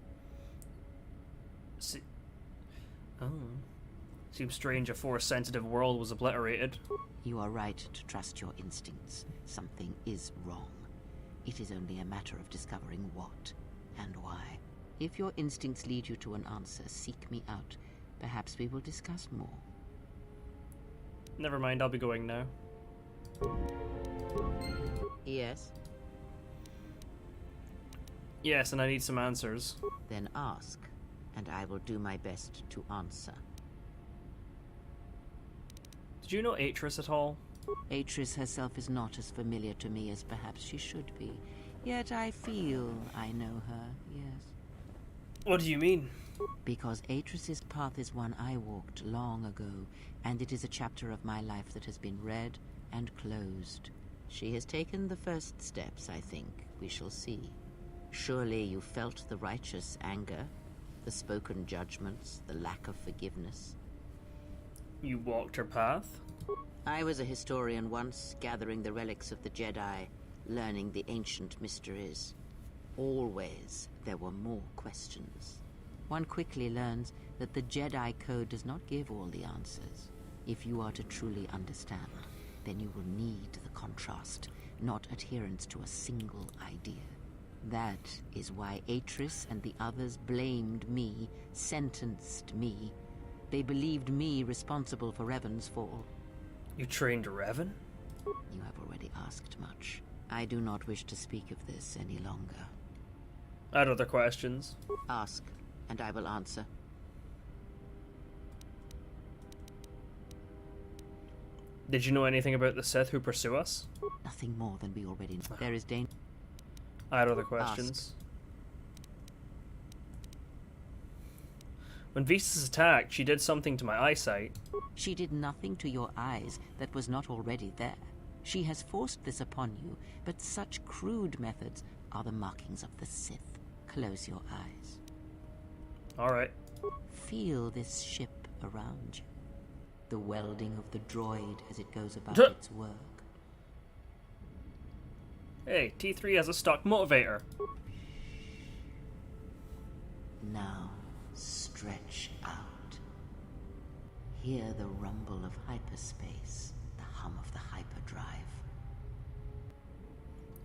Seems strange a Force-sensitive world was obliterated. You are right to trust your instincts. Something is wrong. It is only a matter of discovering what and why. If your instincts lead you to an answer, seek me out. Perhaps we will discuss more. Never mind, I'll be going now. Yes? Yes, and I need some answers. Then ask, and I will do my best to answer. Did you know Atris at all? Atris herself is not as familiar to me as perhaps she should be. Yet I feel I know her, yes. What do you mean? Because Atris's path is one I walked long ago, and it is a chapter of my life that has been read and closed. She has taken the first steps, I think. We shall see. Surely you felt the righteous anger, the spoken judgments, the lack of forgiveness. You walked her path? I was a historian once, gathering the relics of the Jedi, learning the ancient mysteries. Always there were more questions. One quickly learns that the Jedi Code does not give all the answers. If you are to truly understand, then you will need the contrast, not adherence to a single idea. That is why Atris and the others blamed me, sentenced me. They believed me responsible for Revan's fall. You trained Revan? You have already asked much. I do not wish to speak of this any longer. I had other questions. Ask, and I will answer. Did you know anything about the Sith who pursue us? Nothing more than we already know. There is danger. I had other questions. When Visas attacked, she did something to my eyesight. She did nothing to your eyes that was not already there. She has forced this upon you, but such crude methods are the markings of the Sith. Close your eyes. Alright. Feel this ship around you. The welding of the droid as it goes about its work. Hey, T3 has a stock motivator. Now, stretch out. Hear the rumble of hyperspace, the hum of the hyperdrive.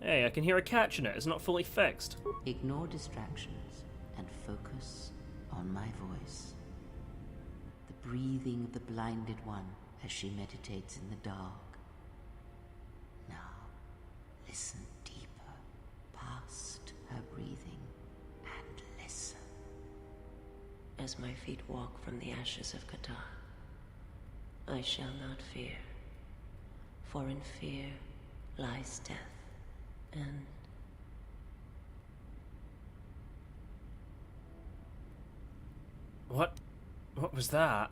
Hey, I can hear a catch in it. It's not fully fixed. Ignore distractions and focus on my voice. The breathing of the blinded one as she meditates in the dark. Now, listen deeper, past her breathing, and listen. As my feet walk from the ashes of Kotor, I shall not fear, for in fear lies death, and... What was that?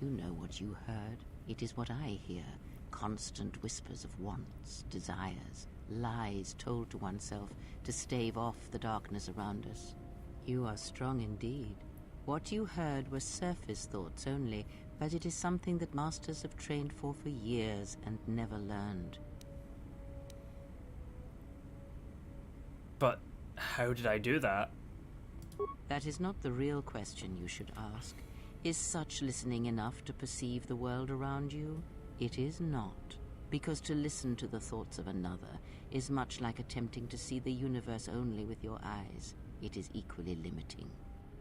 You know what you heard. It is what I hear. Constant whispers of wants, desires, lies told to oneself to stave off the darkness around us. You are strong indeed. What you heard were surface thoughts only, but it is something that masters have trained for years and never learned. But how did I do that? That is not the real question you should ask. Is such listening enough to perceive the world around you? It is not. Because to listen to the thoughts of another is much like attempting to see the universe only with your eyes. It is equally limiting.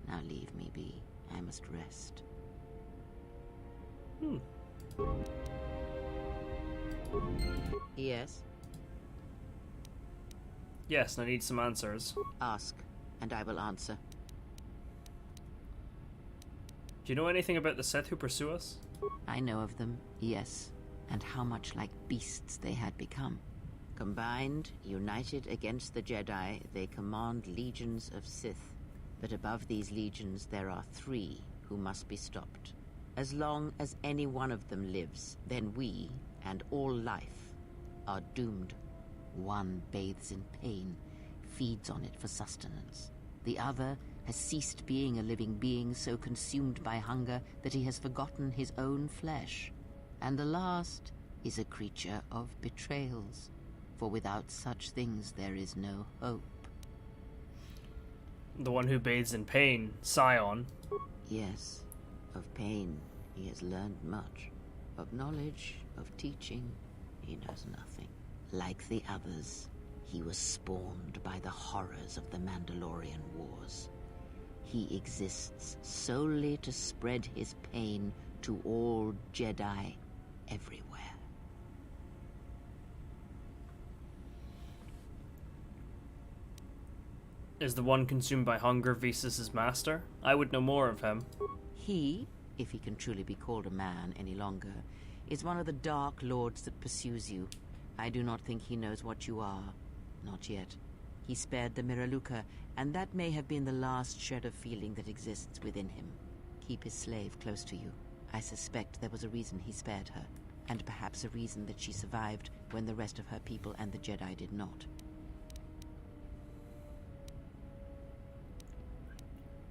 Now leave me be. I must rest. Yes? Yes, and I need some answers. Ask, and I will answer. Do you know anything about the Sith who pursue us? I know of them, yes, and how much like beasts they had become. Combined, united against the Jedi, they command legions of Sith. But above these legions there are 3 who must be stopped. As long as any one of them lives, then we, and all life, are doomed. One bathes in pain, feeds on it for sustenance. The other has ceased being a living being, so consumed by hunger that he has forgotten his own flesh. And the last is a creature of betrayals, for without such things there is no hope. The one who bathes in pain, Scion. Yes, of pain he has learned much. Of knowledge, of teaching, he knows nothing. Like the others, he was spawned by the horrors of the Mandalorian Wars. He exists solely to spread his pain to all Jedi everywhere. Is the one consumed by hunger Visas' master? I would know more of him. He, if he can truly be called a man any longer, is one of the Dark Lords that pursues you. I do not think he knows what you are. Not yet. He spared the Miraluka, and that may have been the last shred of feeling that exists within him. Keep his slave close to you. I suspect there was a reason he spared her, and perhaps a reason that she survived when the rest of her people and the Jedi did not.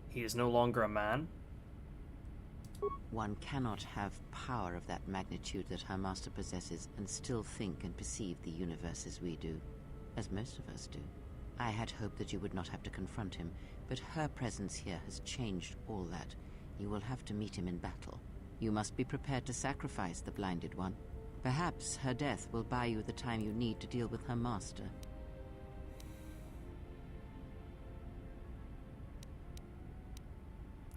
He is no longer a man? One cannot have power of that magnitude that her master possesses and still think and perceive the universe as we do, as most of us do. I had hoped that you would not have to confront him, but her presence here has changed all that. You will have to meet him in battle. You must be prepared to sacrifice the Blinded One. Perhaps her death will buy you the time you need to deal with her master.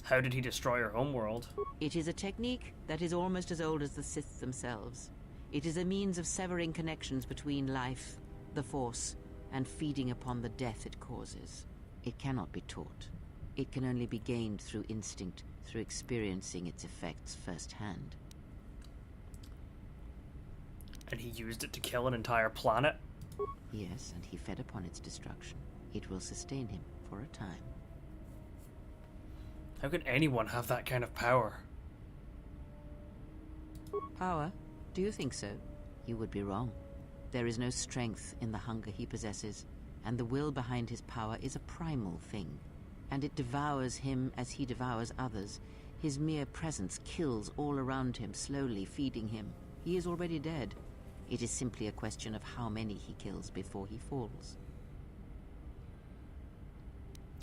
How did he destroy her homeworld? It is a technique that is almost as old as the Sith themselves. It is a means of severing connections between life, the Force, and feeding upon the death it causes. It cannot be taught. It can only be gained through instinct, through experiencing its effects firsthand. And he used it to kill an entire planet? Yes, and he fed upon its destruction. It will sustain him for a time. How could anyone have that kind of power? Power? Do you think so? You would be wrong. There is no strength in the hunger he possesses, and the will behind his power is a primal thing, and it devours him as he devours others. His mere presence kills all around him, slowly feeding him. He is already dead. It is simply a question of how many he kills before he falls.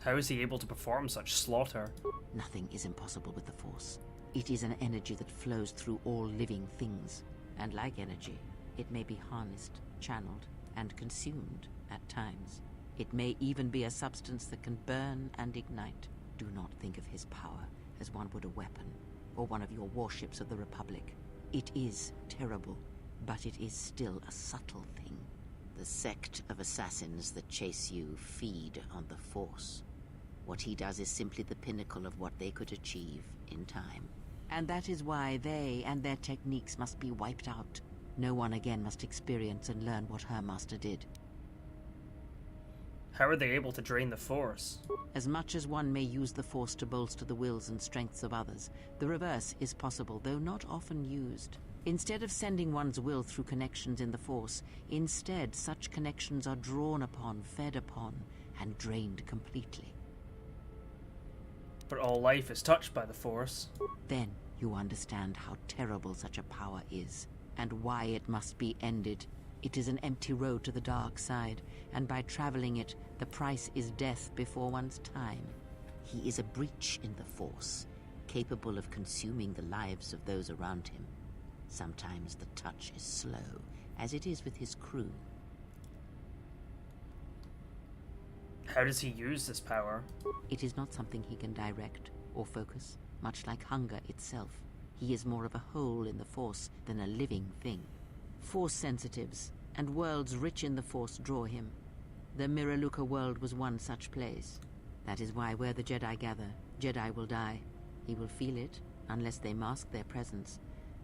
How is he able to perform such slaughter? Nothing is impossible with the Force. It is an energy that flows through all living things, and like energy, it may be harnessed, channeled, and consumed at times. It may even be a substance that can burn and ignite. Do not think of his power as one would a weapon, or one of your warships of the Republic. It is terrible, but it is still a subtle thing. The sect of assassins that chase you feed on the Force. What he does is simply the pinnacle of what they could achieve in time. And that is why they and their techniques must be wiped out. No one again must experience and learn what her master did. How are they able to drain the Force? As much as one may use the Force to bolster the wills and strengths of others, the reverse is possible, though not often used. Instead of sending one's will through connections in the Force, instead such connections are drawn upon, fed upon, and drained completely. But all life is touched by the Force. Then you understand how terrible such a power is, and why it must be ended. It is an empty road to the dark side, and by traveling it, the price is death before one's time. He is a breach in the Force, capable of consuming the lives of those around him. Sometimes the touch is slow, as it is with his crew. How does he use this power? It is not something he can direct or focus, much like hunger itself. He is more of a hole in the Force than a living thing. Force sensitives and worlds rich in the Force draw him. The Miraluka world was one such place. That is why where the Jedi gather, Jedi will die. He will feel it, unless they mask their presence.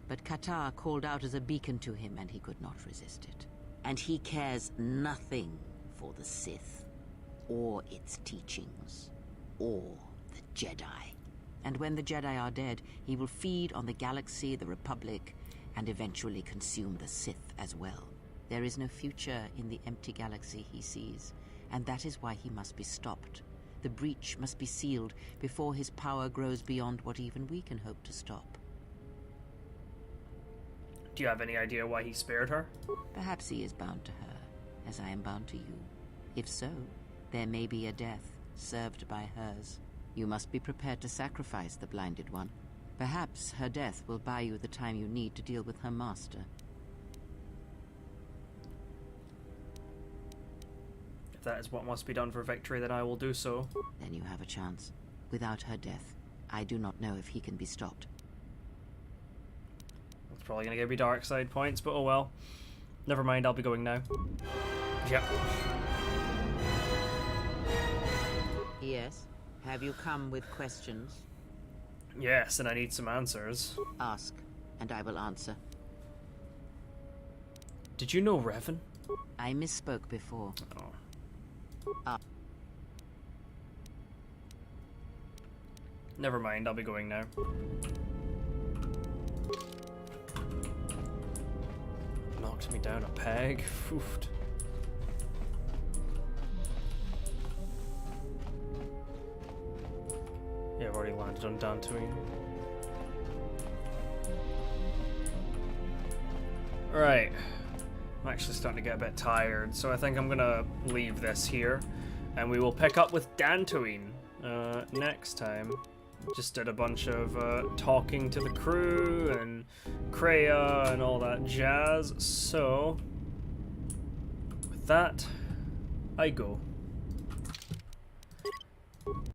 But Kotor called out as a beacon to him, and he could not resist it. And he cares nothing for the Sith, or its teachings, or the Jedi. And when the Jedi are dead, he will feed on the galaxy, the Republic, and eventually consume the Sith as well. There is no future in the empty galaxy he sees, and that is why he must be stopped. The breach must be sealed before his power grows beyond what even we can hope to stop. Do you have any idea why he spared her? Perhaps he is bound to her, as I am bound to you. If so, there may be a death served by hers. You must be prepared to sacrifice the Blinded One. Perhaps her death will buy you the time you need to deal with her master. If that is what must be done for victory, then I will do so. Then you have a chance. Without her death, I do not know if he can be stopped. It's probably going to give me dark side points, but oh well. Never mind, I'll be going now. Yep. Have you come with questions? Yes, and I need some answers. Ask, and I will answer. Did you know Revan? I misspoke before. Oh. Never mind, I'll be going now. Knocked me down a peg. Oofed. Yeah, I've already landed on Dantooine. Right. I'm actually starting to get a bit tired, so I think I'm gonna leave this here, and we will pick up with Dantooine next time. Just did a bunch of talking to the crew and Kreia and all that jazz, so with that, I go.